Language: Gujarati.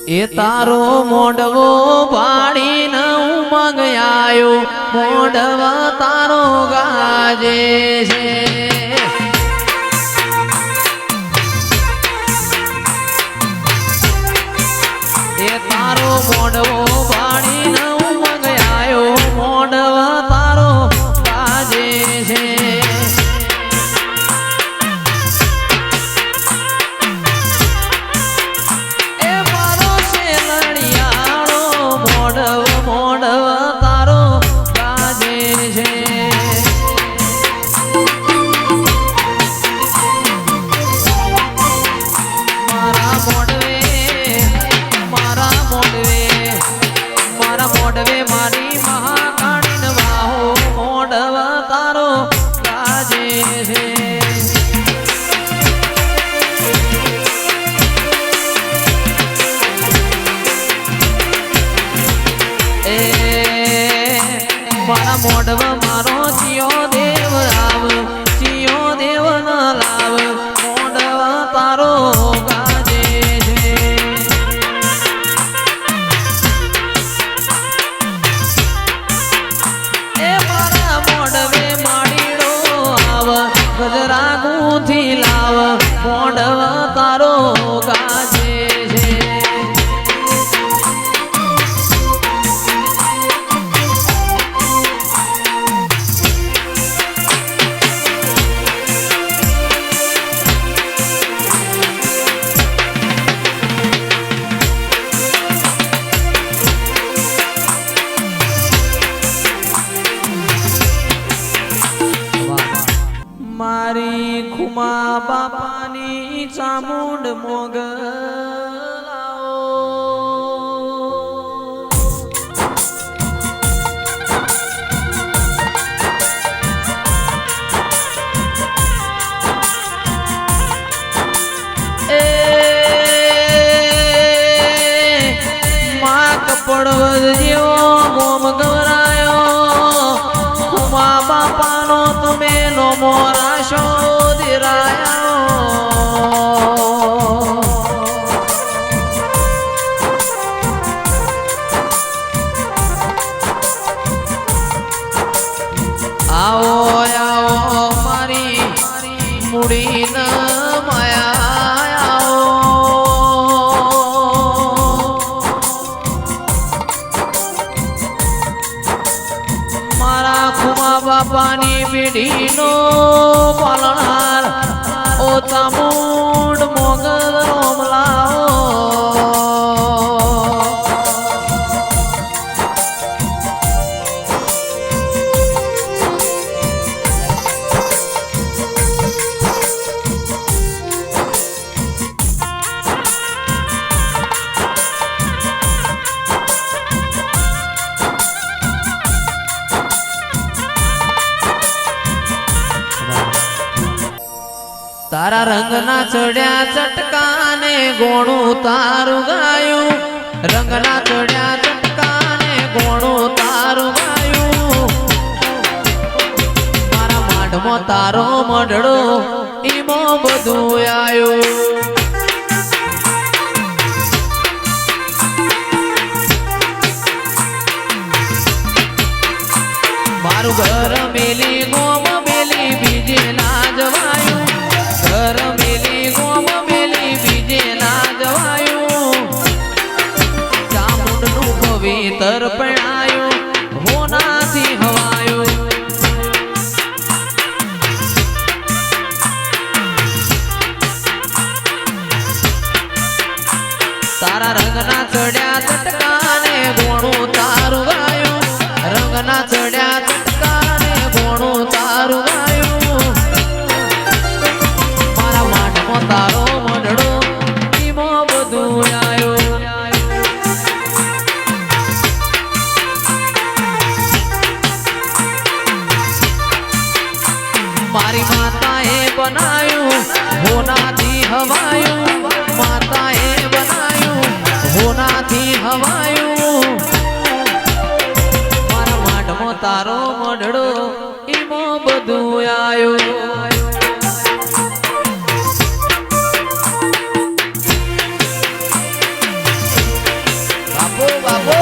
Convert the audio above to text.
એ તારો મોઢવો પાડીને ઉમંગ આયો મોઢવા તારો ગાજે છે એ તારો મોઢવો પાડીને ઉમંગ આયો મોઢવા તારો ગાજે છે મોઢવ મારો ચિયો દેવ આવ ચિયો દેવ ન લાવ મોઢવ તારો ગાજે છે એ મારા મોઢવે માડીડો આવ ગજરા ગુંથી લાવ મોઢવ તારો ગાજે છે મારી ખુમા બાપાની ચામુંડ મોગલાઓ એ મા કપડવદ જેવો મોમ ગવરાયો ખુમા બાપાનો તમે નો મોરા આવો આવો મારી મુડી ન માયા આવો મારા ખુમા બાપાની પેઢીનો પાલનાર ઓ ચામુંડ મોગલ રોમલાઓ તારા રંગના ચડ્યા ચટકાને ગોણું તારું ગાયું રંગના ચડ્યા ચટકાને ગોણું તારું ગાયું મારા માઢમાં તારો મઢડો ઈમો બધું આયું મારું ઘર મેલી ગોમ મેલી બીજે ના જવાયું ઘર મેલી ગોમ મેલી બીજે ના જવાયું ચામુંડનું પવિત્ર પણાયું હોનાથી હવાયું તારા રંગના ચડ્યા ચટકાને ગોણું તારું ગાયું રંગના ચડ્યા ચટકાને ગોણું તારું ગાયું મારા માઠમાં તારો મઢડો ઈમો બધું આયો મારી માતાએ બનાયું હોનાથી હવાયું માતાએ બનાયું હોનાથી હવાયું મારા માઠમાં તારો મઢડો ઈમો બધું આયો બાપો